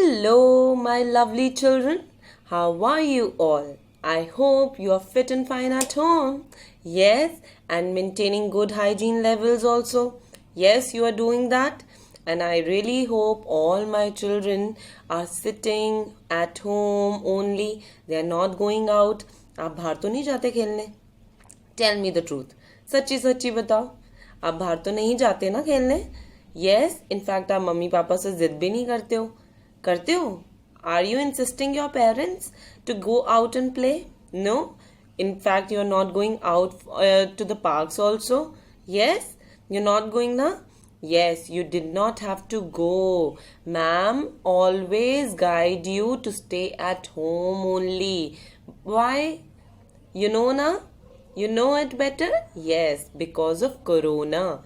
Hello, my lovely children. How are you all? I hope you are fit and fine at home. Yes, and maintaining good hygiene levels also. Yes, you are doing that. And I really hope all my children are sitting at home only. They are not going out. आप बाहर तो नहीं जाते खेलने? Tell me the truth. सच्ची सच्ची बताओ. आप बाहर तो नहीं जाते ना खेलने? Yes, in fact आप मम्मी पापा से जिद भी नहीं करते हो. करते हो? Are you insisting your parents to go out and play? No. In fact, you are not going out to the parks also. Yes, you're not going now. Yes, you did not have to go. Ma'am always guide you to stay at home only. Why? You know na? You know it better? Yes, because of Corona.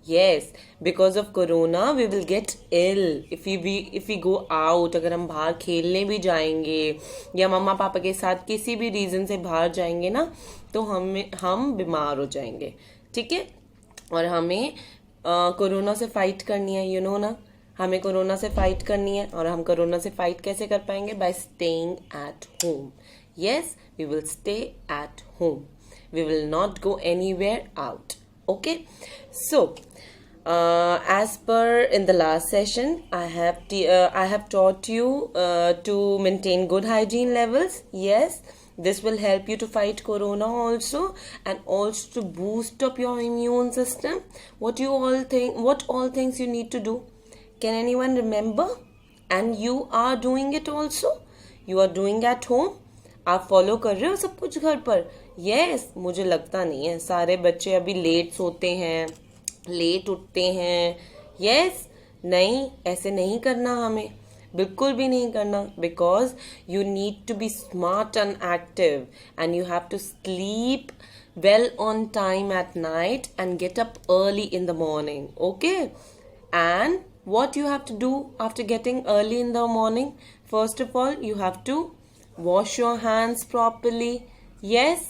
Yes, because of Corona we will get ill if we go out. अगर हम बाहर खेलने भी जाएंगे या मम्मा पापा के साथ किसी भी रीजन से बाहर जाएंगे ना तो हम बीमार हो जाएंगे. ठीक है. और हमें कोरोना से फाइट करनी है. यू नो ना, हमें कोरोना से फाइट करनी है. और हम कोरोना से फाइट कैसे कर पाएंगे? By staying at home. Yes, we will stay at home. We will not go anywhere out. Okay, so as per in the last session, I have taught you to maintain good hygiene levels. Yes, this will help you to fight corona also, and also to boost up your immune system. What all things you need to do? Can anyone remember? And you are doing it also. You are doing at home. आप follow कर रहे हो सब कुछ घर पर? Yes, मुझे लगता नहीं है. सारे बच्चे अभी लेट सोते हैं, लेट उठते हैं. यस, नहीं, ऐसे नहीं करना हमें, बिल्कुल भी नहीं करना. Because you need to be smart and active and you have to sleep well on time at night and get up early in the morning. Okay, and what you have to do after getting early in the morning? First of all, you have to wash your hands properly. Yes,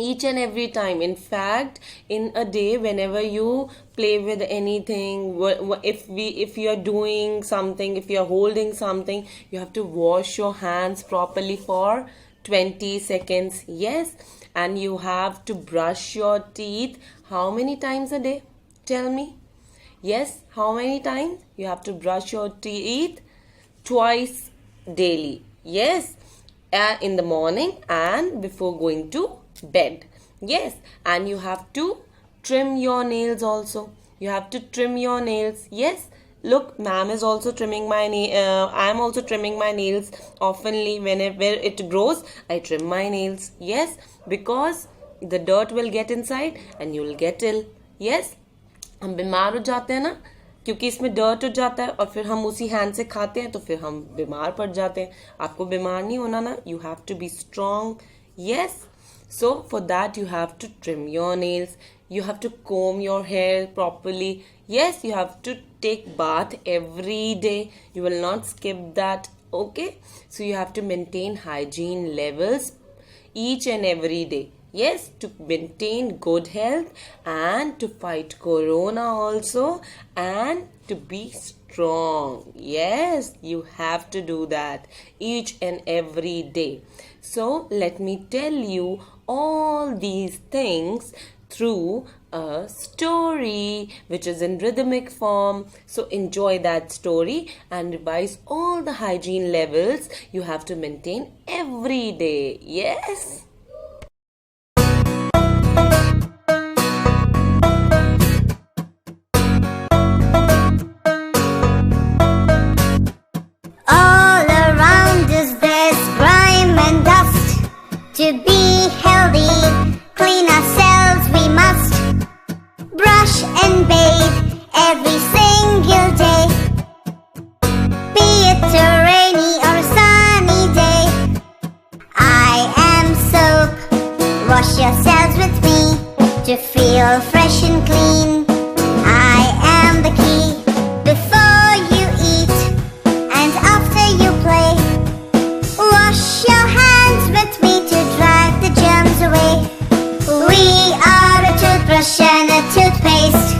each and every time. In fact, in a day, whenever you play with anything, if you are doing something, if you are holding something, you have to wash your hands properly for 20 seconds. Yes, and you have to brush your teeth how many times a day? Tell me. Yes, how many times you have to brush your teeth? Twice daily. Yes, in the morning and before going to bed. Yes, and you have to trim your nails also. You have to trim your nails. Yes, look, ma'am is also trimming my I am also trimming my nails oftenly. Whenever it grows, I trim my nails. Yes, because the dirt will get inside and you will get ill. Yes, हम बीमार हो जाते हैं ना, क्योंकि इसमें dirt हो जाता है और फिर हम उसी हैंड से खाते हैं तो फिर हम बीमार पड़ जाते हैं. आपको बीमार नहीं होना ना. You have to be strong. Yes, so for that you have to trim your nails. You have to comb your hair properly. Yes, you have to take bath every day. You will not skip that. Okay, so you have to maintain hygiene levels each and every day. Yes, to maintain good health and to fight corona also and to be strong. Yes, you have to do that each and every day. So let me tell you all these things through a story which is in rhythmic form. So enjoy that story and revise all the hygiene levels you have to maintain every day. Yes. All around us there's grime and dust. To be healthy, clean ourselves we must. Brush and bathe every single day. Be it a rainy or a sunny day. I am soap. Wash yourselves with me to feel fresh and clean. I am the key. Before you eat and after you play, wash your hands with me to drive the germs away. We are a toothbrush and a toothpaste.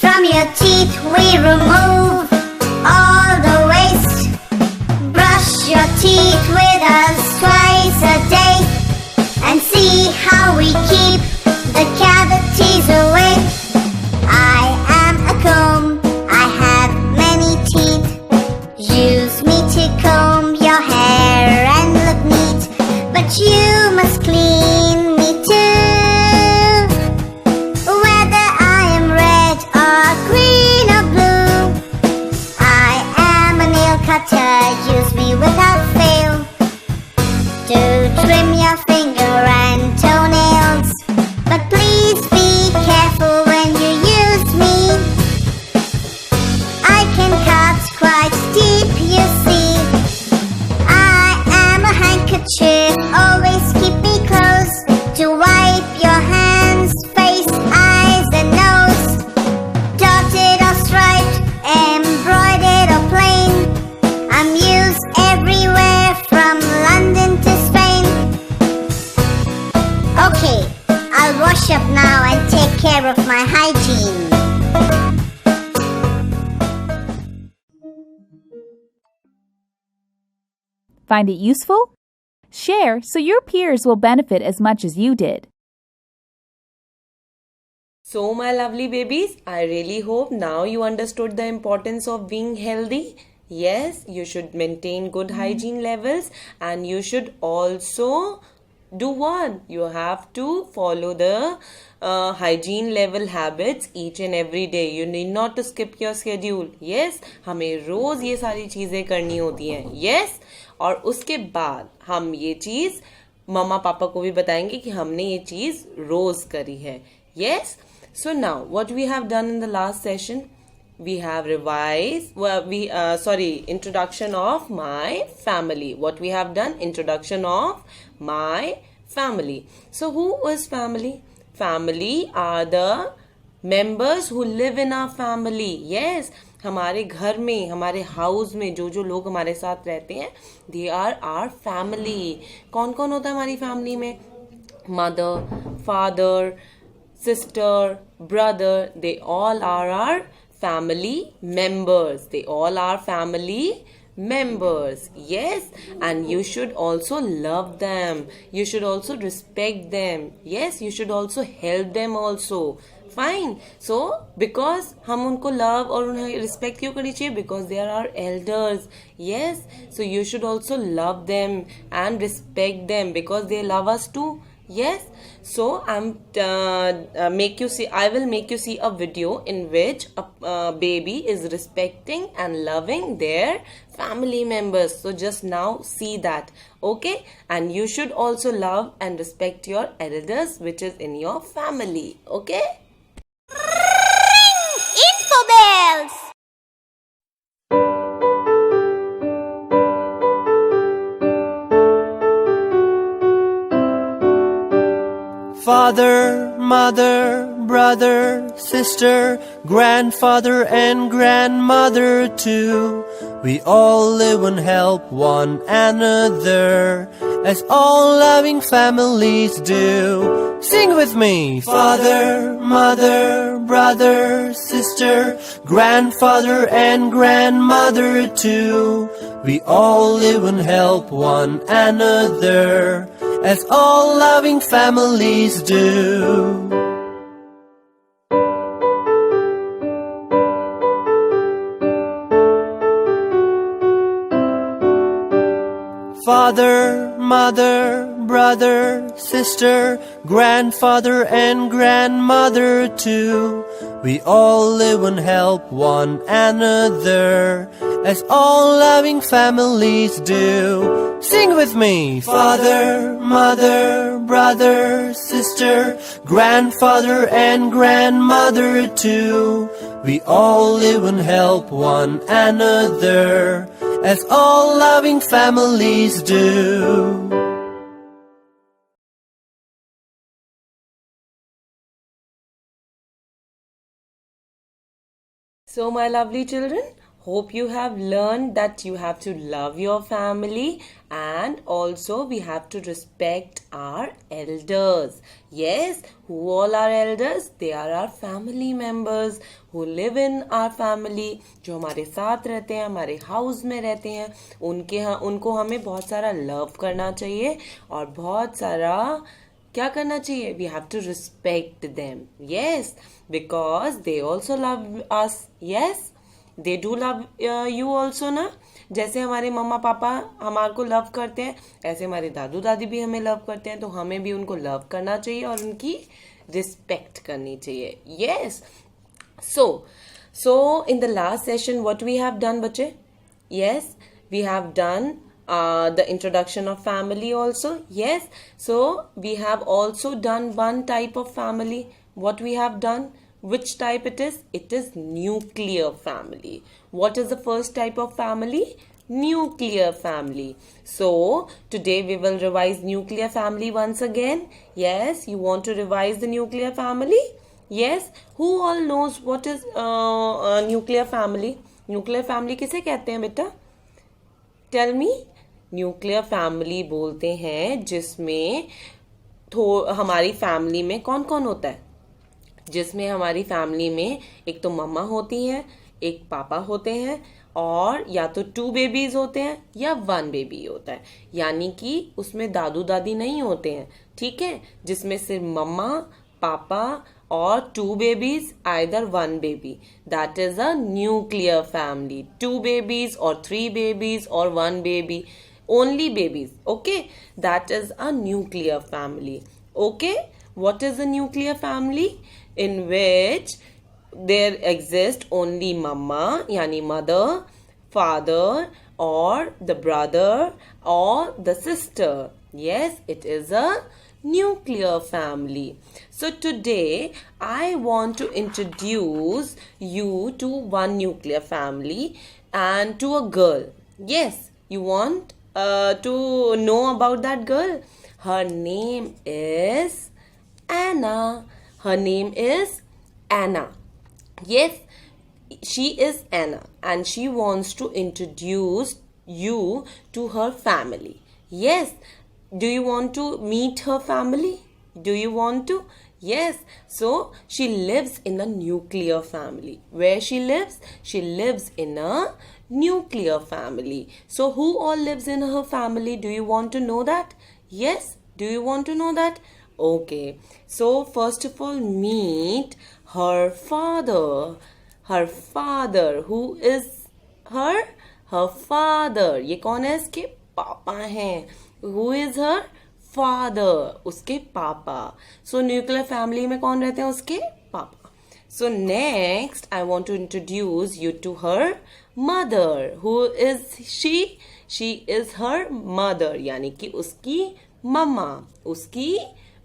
From your teeth we remove all the waste. cutter, use me without fail to trim your finger and toenails. But please be careful when you use me. I can cut quite deep, you see. I am a handkerchief, always keep me close to wipe your hands, face, eyes and nose. Dotted or striped, embroidered or plain, I'm used everywhere from London to Spain. Okay, I'll wash up now and take care of my hygiene. Find it useful? Share so your peers will benefit as much as you did. So, my lovely babies, I really hope now you understood the importance of being healthy. Yes, you should maintain good hygiene levels, and you should also do what? You have to follow the hygiene level habits each and every day. You need not to skip your schedule. Yes, हमें रोज ये सारी चीजें करनी होती हैं. Yes, और उसके बाद हम ये चीज मम्मा पापा को भी बताएंगे कि हमने ये चीज रोज करी है. Yes. So now, what we have done in the last session, we have revised, introduction of my family. What we have done, introduction of my family. So who is family? Family are the members who live in our family. Yes, हमारे घर में, हमारे house में जो जो लोग हमारे साथ रहते हैं, they are our family. कौन कौन होता है हमारी फैमिली में? Mother, father, sister, brother, they all are our family members. They all are family members. Yes, and you should also love them. You should also respect them. Yes, you should also help them also. Fine. So, because हम उनको love और उन्हें respect क्यों करनी चाहिए? Because they are our elders. Yes. So, you should also love them and respect them because they love us too. Yes, so I will make you see a video in which a baby is respecting and loving their family members. So just now see that, okay? And you should also love and respect your elders, which is in your family, okay? Info bells! Father, mother, brother, sister, grandfather and grandmother too. We all live and help one another, as all loving families do. Sing with me! Father, mother, brother, sister, grandfather and grandmother too. We all live and help one another, as all loving families do. Father, mother, brother, sister, grandfather and grandmother too. We all live and help one another, as all loving families do. Sing with me! Father, mother, brother, sister, grandfather and grandmother too. We all live and help one another, as all loving families do. So, my lovely children, hope you have learned that you have to love your family and also we have to respect our elders. Yes, who all are elders? They are our family members who live in our family, जो हमारे साथ रहते हैं, हमारे house में रहते हैं. उनको हमें बहुत सारा लव करना चाहिए और बहुत सारा क्या करना चाहिए? We have to respect them. Yes, because they also love us. Yes, they do love you also ना. जैसे हमारे मम्मा पापा हमारे को लव करते हैं, ऐसे हमारे दादू दादी भी हमें लव करते हैं, तो हमें भी उनको लव करना चाहिए और उनकी रिस्पेक्ट करनी चाहिए. Yes. So in the last session, what we have done, बच्चे? Yes, we have done the introduction of family also. Yes, so we have also done one type of family. What we have done? Which type it is? It is nuclear family. What is the first type of family? Nuclear family. So today we will revise nuclear family once again. Yes, you want to revise the nuclear family? Yes, who all knows what is nuclear family? Nuclear family किसे कहते हैं बेटा? Tell me. Nuclear family बोलते हैं जिसमें हमारी family में कौन कौन होता है? जिसमें हमारी फैमिली में एक तो मम्मा होती हैं, एक पापा होते हैं, और या तो 2 बेबीज होते हैं या 1 बेबी होता है. यानी कि उसमें दादू दादी नहीं होते हैं. ठीक है, जिसमें सिर्फ मम्मा, पापा or 2 babies, either 1 baby. That is a nuclear family. 2 babies or 3 babies or 1 baby. Only babies. Okay? That is a nuclear family. Okay? What is a nuclear family? In which there exist only mama, yani mother, father, or the brother, or the sister. Yes, it is a nuclear family. So today I want to introduce you to one nuclear family and to a girl. Yes, you want to know about that girl? Her name is Anna. Her name is Anna. Yes, she is Anna and she wants to introduce you to her family. Yes, do you want to meet her family? Do you want to? Yes. So she lives in a nuclear family. Where she lives? She lives in a nuclear family. So who all lives in her family? Do you want to know that? Yes. Do you want to know that? Okay. So first of all, meet her father. Her father. Who is her? Her father. ये कौन है? इसके पापा हैं. Who is her? Father. उसके पापा. So nuclear family में कौन रहते हैं? उसके पापा. So next I want to introduce you to her mother. Who is she? She is her mother. यानी कि उसकी मम्मा. उसकी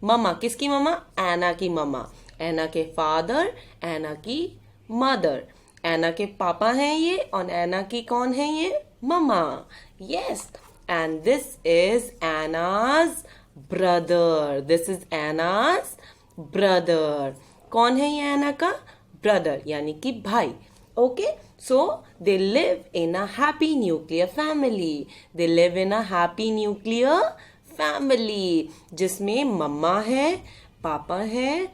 मम्मा. किसकी मम्मा? एना की मम्मा. एना के फादर, एना की मदर. एना के पापा हैं ये और एना की कौन है ये? मम्मा. Yes. And this is Anna's brother. This is Anna's brother. कौन है ये Anna का? Brother, यानी कि भाई. Okay? So, they live in a happy nuclear family. They live in a happy nuclear family. जिसमें मम्मा है, पापा है,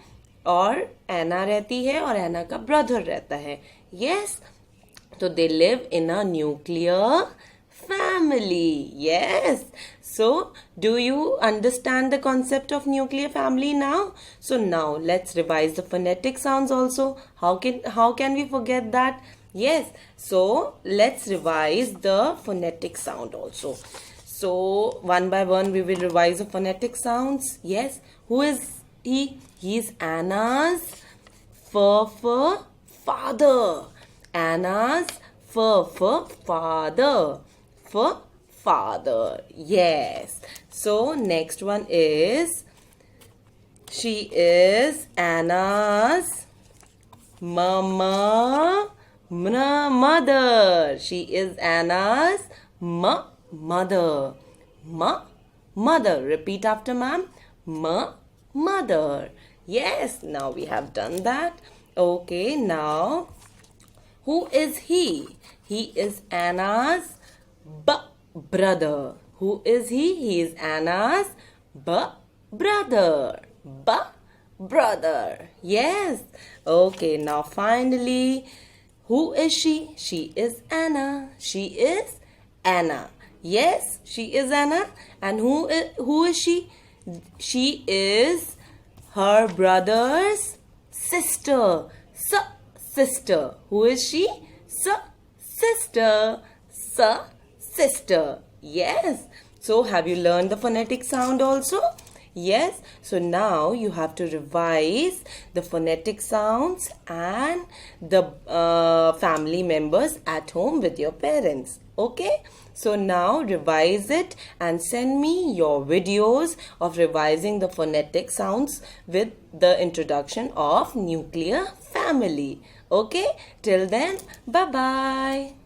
और Anna रहती है और Anna का brother रहता है. Yes? So, they live in a nuclear family. Yes. So, do you understand the concept of nuclear family now? So now let's revise the phonetic sounds also. How can we forget that? Yes. So let's revise the phonetic sound also. So one by one we will revise the phonetic sounds. Yes. Who is he? He is Anna's father. Anna's father. Father. Yes. So next one is, she is Anna's mother. She is Anna's mother. Mother. Repeat after ma'am. Mother. Yes. Now we have done that. Okay. Now, who is he? He is Anna's brother. Who is he? He is Anna's brother. Brother. Yes. Okay. Now finally, who is she? She is Anna. She is Anna. Yes, she is Anna. And who is she? She is her brother's sister. Sister. Who is she? Sister. Sister. Yes. So have you learned the phonetic sound also? Yes. So now you have to revise the phonetic sounds and the family members at home with your parents. Okay? So now revise it and send me your videos of revising the phonetic sounds with the introduction of nuclear family. Okay? Till then, bye-bye.